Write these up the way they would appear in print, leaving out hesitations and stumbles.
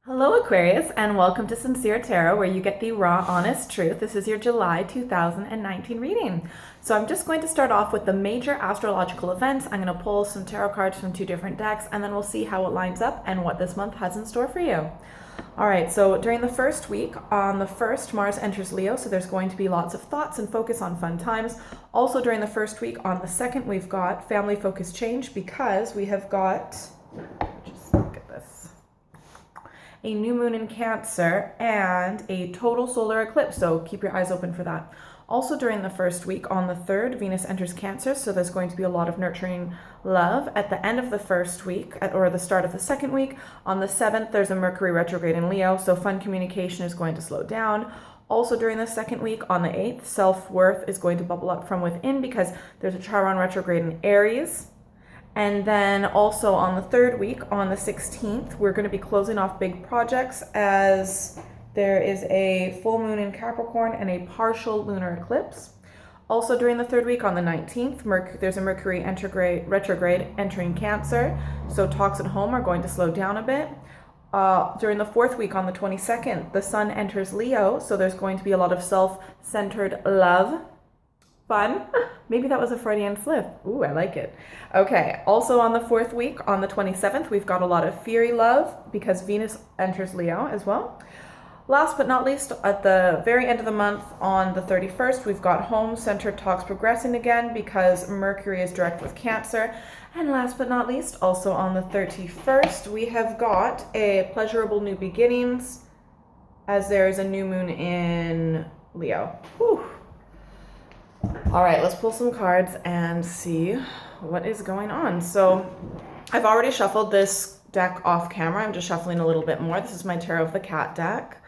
Hello Aquarius, and welcome to Sincere Tarot, where you get the raw, honest truth. This is your July 2019 reading. So I'm just going to start off with the major astrological events. I'm going to pull some tarot cards from two different decks, and then we'll see how it lines up and what this month has in store for you. All right, so during the first week, on the 1st, Mars enters Leo, so there's going to be lots of thoughts and focus on fun times. Also during the first week, on the 2nd, we've got family focus change because we have got, just look at this, a new moon in Cancer and a total solar eclipse, so keep your eyes open for that. Also during the first week, on the 3rd, Venus enters Cancer, so there's going to be a lot of nurturing love. At the end of the first week, or the start of the second week, on the 7th, there's a Mercury retrograde in Leo, so fun communication is going to slow down. Also during the second week, on the 8th, self-worth is going to bubble up from within because there's a Chiron retrograde in Aries. And then also on the 3rd week, on the 16th, we're going to be closing off big projects as there is a full moon in Capricorn and a partial lunar eclipse. Also during the 3rd week, on the 19th, there's a Mercury retrograde entering Cancer, so talks at home are going to slow down a bit. During the 4th week, on the 22nd, the Sun enters Leo, so there's going to be a lot of self-centered love. Fun. Maybe that was a Freudian slip. Ooh, I like it. Okay, also on the 4th week, on the 27th, we've got a lot of fiery love because Venus enters Leo as well. Last but not least, at the very end of the month, on the 31st, we've got home-centered talks progressing again because Mercury is direct with Cancer. And last but not least, also on the 31st, we have got a pleasurable new beginnings as there is a new moon in Leo. Whew. All right, let's pull some cards and see what is going on. So I've already shuffled this deck off camera. I'm just shuffling a little bit more. This is my Tarot of the Cat deck.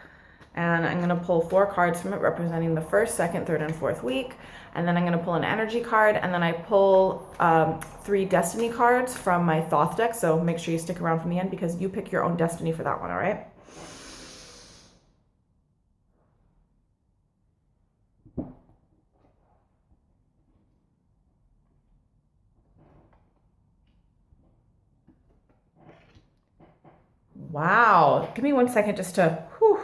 And I'm going to pull 4 cards from it representing the 1st, 2nd, 3rd, and 4th week. And then I'm going to pull an energy card. And then I pull 3 destiny cards from my Thoth deck. So make sure you stick around from the end because you pick your own destiny for that one, all right? Wow. Give me 1 second just to, whew.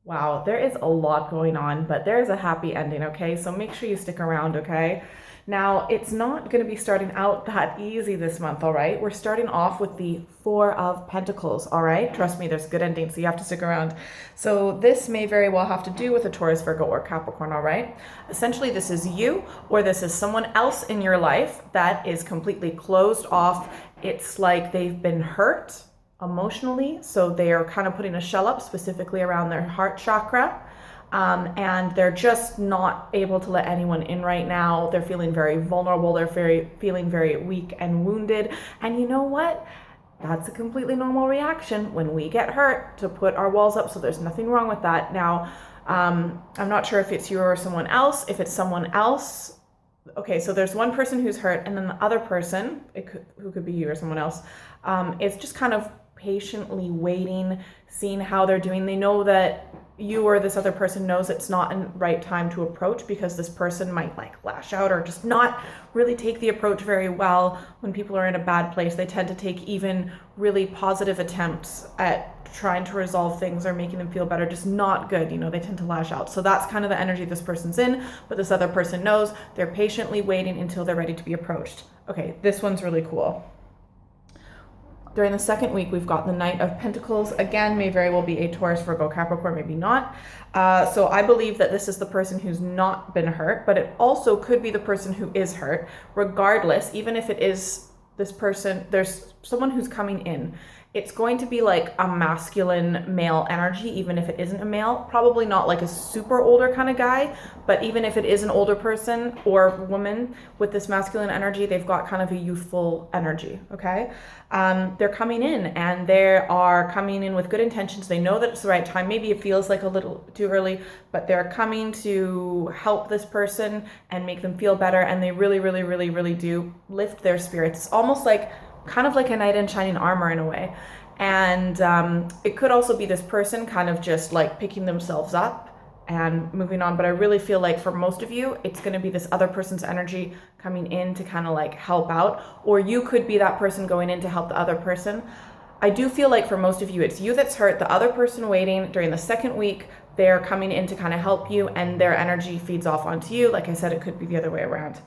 Wow, there is a lot going on, but there is a happy ending, okay? So make sure you stick around, okay? Now, it's not going to be starting out that easy this month, all right? We're starting off with the 4 of Pentacles, all right? Trust me, there's a good ending, so you have to stick around. So this may very well have to do with a Taurus, Virgo, or Capricorn, all right? Essentially, this is you, or this is someone else in your life that is completely closed off. It's like they've been hurt emotionally, so they are kind of putting a shell up specifically around their heart chakra, and they're just not able to let anyone in right now. They're feeling very vulnerable. They're feeling very weak and wounded. And you know what? That's a completely normal reaction when we get hurt, to put our walls up. So there's nothing wrong with that. Now, I'm not sure if it's you or someone else. If it's someone else, okay, so there's one person who's hurt, and then the other person, who could be you or someone else, is just kind of patiently waiting, seeing how they're doing. They know that you or this other person knows it's not a right time to approach because this person might like lash out or just not really take the approach very well. When people are in a bad place, they tend to take even really positive attempts at trying to resolve things or making them feel better just not good. You know, they tend to lash out. So that's kind of the energy this person's in, but this other person knows. They're patiently waiting until they're ready to be approached. Okay, this one's really cool. During the 2nd week, we've got the Knight of Pentacles. Again, may very well be a Taurus, Virgo, Capricorn, maybe not. So I believe that this is the person who's not been hurt, but it also could be the person who is hurt. Regardless, even if it is this person, there's someone who's coming in. It's going to be like a masculine male energy, even if it isn't a male. Probably not like a super older kind of guy, but even if it is an older person or woman with this masculine energy, they've got kind of a youthful energy, okay? They're coming in, and they are coming in with good intentions. They know that it's the right time. Maybe it feels like a little too early, but they're coming to help this person and make them feel better, and they really, really, really, really do lift their spirits. It's almost like kind of like a knight in shining armor in a way. And it could also be this person kind of just like picking themselves up and moving on. But I really feel like for most of you, it's going to be this other person's energy coming in to kind of like help out, or you could be that person going in to help the other person. I do feel like for most of you, it's you that's hurt, the other person waiting. During the second week, they're coming in to kind of help you, and their energy feeds off onto you. Like I said, it could be the other way around.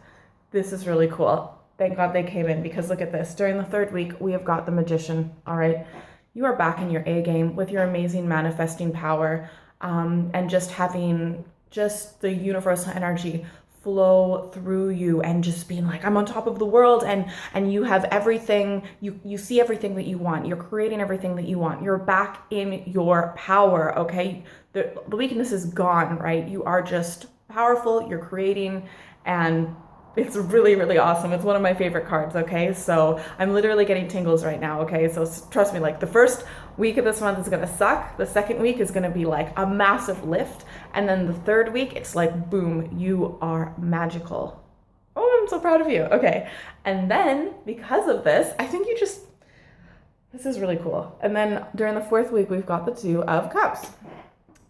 This is really cool. Thank God they came in, because look at this. During the third week, we have got the Magician, all right? You are back in your A game with your amazing manifesting power, and just having just the universal energy flow through you, and just being like, I'm on top of the world, and you have everything, you see everything that you want, you're creating everything that you want, you're back in your power, okay? The weakness is gone, right? You are just powerful, you're creating, and it's really, really awesome. It's one of my favorite cards, okay? So I'm literally getting tingles right now, okay? So trust me, like the first week of this month is gonna suck. The second week is gonna be like a massive lift. And then the third week, it's like, boom, you are magical. Oh, I'm so proud of you. Okay. And then because of this, I think this is really cool. And then during the fourth week, we've got the Two of Cups.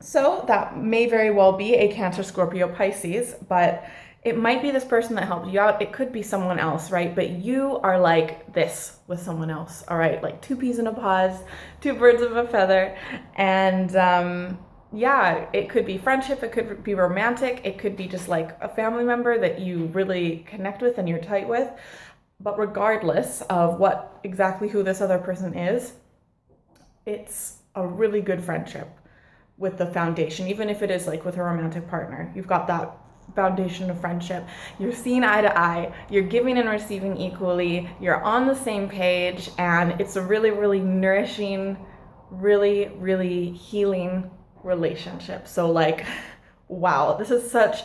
So that may very well be a Cancer, Scorpio, Pisces, but it might be this person that helped you out. It could be someone else, right? But you are like this with someone else, all right? Like two peas in a pod, two birds of a feather. And yeah, it could be friendship. It could be romantic. It could be just like a family member that you really connect with and you're tight with. But regardless of who this other person is, it's a really good friendship with the foundation. Even if it is like with a romantic partner, you've got that foundation of friendship. You're seeing eye to eye, you're giving and receiving equally, you're on the same page, and it's a really, really nourishing, really, really healing relationship. So like, wow, this is such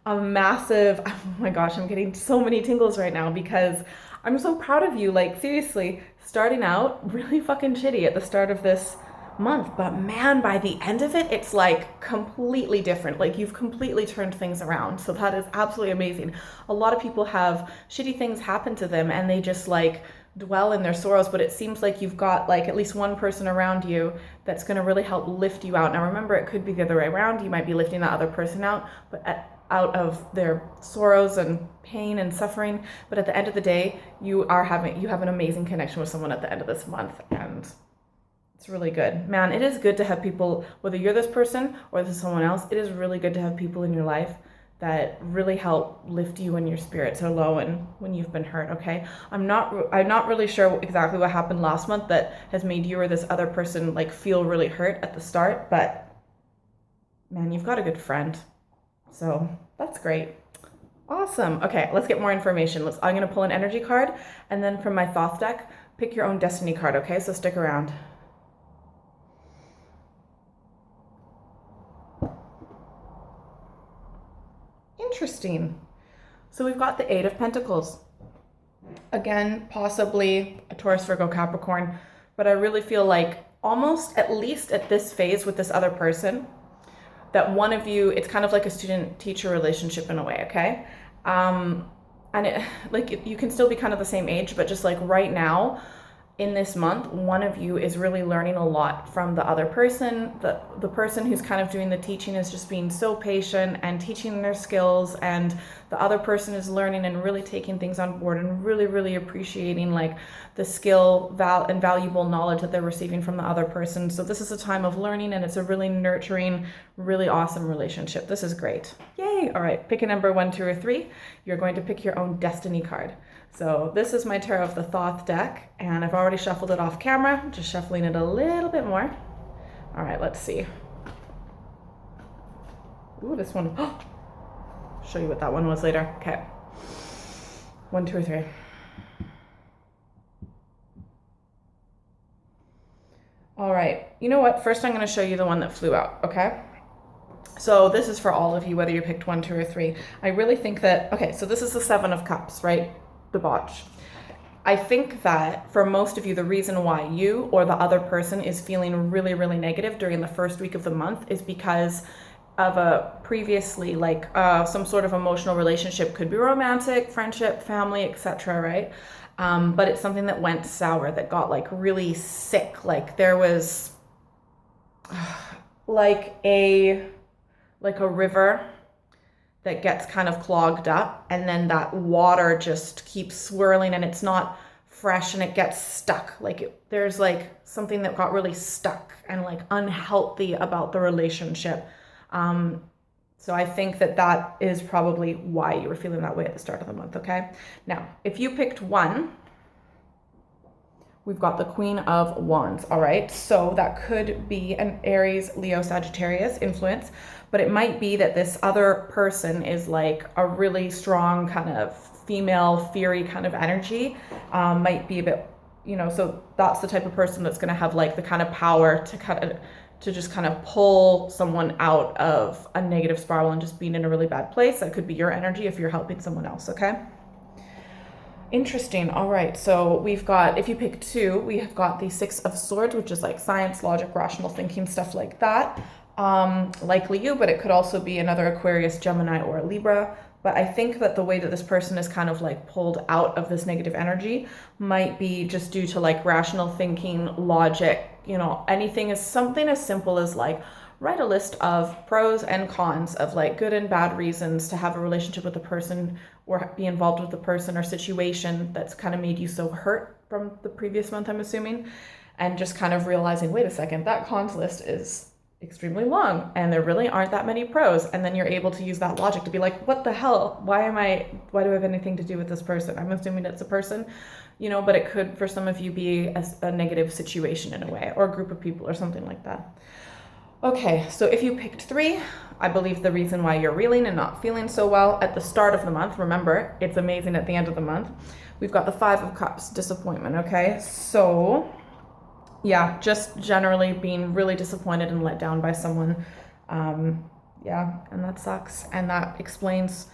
a massive, oh my gosh, I'm getting so many tingles right now, because I'm so proud of you. Like seriously, starting out really fucking shitty at the start of this month, but man, by the end of it, it's like completely different. Like you've completely turned things around. So that is absolutely amazing. A lot of people have shitty things happen to them and they just like dwell in their sorrows, but it seems like you've got like at least one person around you that's going to really help lift you out. Now remember, it could be the other way around. You might be lifting that other person out, but out of their sorrows and pain and suffering. But at the end of the day, you have an amazing connection with someone at the end of this month, and it's really good. Man, it is good to have people, whether you're this person or this is someone else, it is really good to have people in your life that really help lift you when your spirits are low and when you've been hurt, okay? I'm not really sure exactly what happened last month that has made you or this other person like feel really hurt at the start, but man, you've got a good friend. So that's great. Awesome. Okay, let's get more information. I'm gonna pull an energy card, and then from my Thoth deck, pick your own destiny card, okay? So stick around. Interesting. So we've got the Eight of Pentacles. Again, possibly a Taurus, Virgo, Capricorn, but I really feel like almost at least at this phase with this other person, that one of you, it's kind of like a student-teacher relationship in a way, okay? And it, like you can still be kind of the same age, but just like right now, in this month, one of you is really learning a lot from the other person. The person who's kind of doing the teaching is just being so patient and teaching their skills, and the other person is learning and really taking things on board and really, really appreciating like the skill and valuable knowledge that they're receiving from the other person. So this is a time of learning, and it's a really nurturing, really awesome relationship. This is great. Yay. All right, pick a number 1, 2, or 3. You're going to pick your own destiny card. So this is my Tarot of the Thoth deck, and I've already shuffled it off camera, just shuffling it a little bit more. All right, let's see. Ooh, this one. Show you what that one was later. Okay. 1, 2, or 3. All right, you know what? First, I'm going to show you the one that flew out, okay? So this is for all of you, whether you picked 1, 2, or 3. I really think that, okay, so this is the 7 of Cups, right? Debauch. I think that for most of you, the reason why you or the other person is feeling really, really negative during the first week of the month is because of a previously like some sort of emotional relationship. Could be romantic, friendship, family, etc., right? But it's something that went sour, that got like really sick. Like there was like like a river that gets kind of clogged up, and then that water just keeps swirling and it's not fresh and it gets stuck. Like there's like something that got really stuck and like unhealthy about the relationship. So I think that is probably why you were feeling that way at the start of the month, okay? Now, if you picked one, we've got the Queen of Wands, all right? So that could be an Aries, Leo, Sagittarius influence, but it might be that this other person is like a really strong kind of female, fiery kind of energy. Might be a bit, so that's the type of person that's going to have like the kind of power to just kind of pull someone out of a negative spiral and just being in a really bad place. That could be your energy if you're helping someone else, okay? Interesting. All right. So we've got, if you pick two, we have got the Six of Swords, which is like science, logic, rational thinking, stuff like that. Likely you, but it could also be another Aquarius, Gemini, or Libra. But I think that the way that this person is kind of like pulled out of this negative energy might be just due to like rational thinking, logic, anything is something as simple as like write a list of pros and cons of like good and bad reasons to have a relationship with a person or be involved with a person or situation that's kind of made you so hurt from the previous month, I'm assuming. And just kind of realizing, wait a second, that cons list is extremely long and there really aren't that many pros. And then you're able to use that logic to be like, what the hell? Why do I have anything to do with this person? I'm assuming it's a person, but it could for some of you be a negative situation in a way, or a group of people or something like that. Okay, so if you picked three, I believe the reason why you're reeling and not feeling so well at the start of the month, remember, it's amazing at the end of the month. We've got the Five of Cups, disappointment, okay? So yeah, just generally being really disappointed and let down by someone. Yeah, and that sucks. And that explains,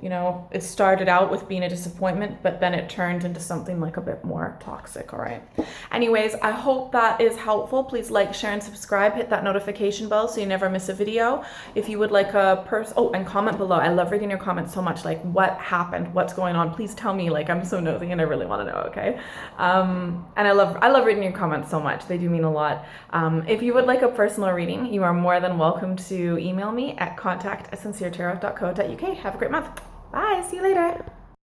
it started out with being a disappointment, but then it turned into something like a bit more toxic, all right? Anyways, I hope that is helpful. Please like, share, and subscribe. Hit that notification bell so you never miss a video. If you would like and comment below. I love reading your comments so much, like what happened, what's going on. Please tell me, like I'm so nosy and I really want to know, okay? And I love reading your comments so much. They do mean a lot. If you would like a personal reading, you are more than welcome to email me at contact@sinceretarot.co.uk. Have a great month. Bye. See you later.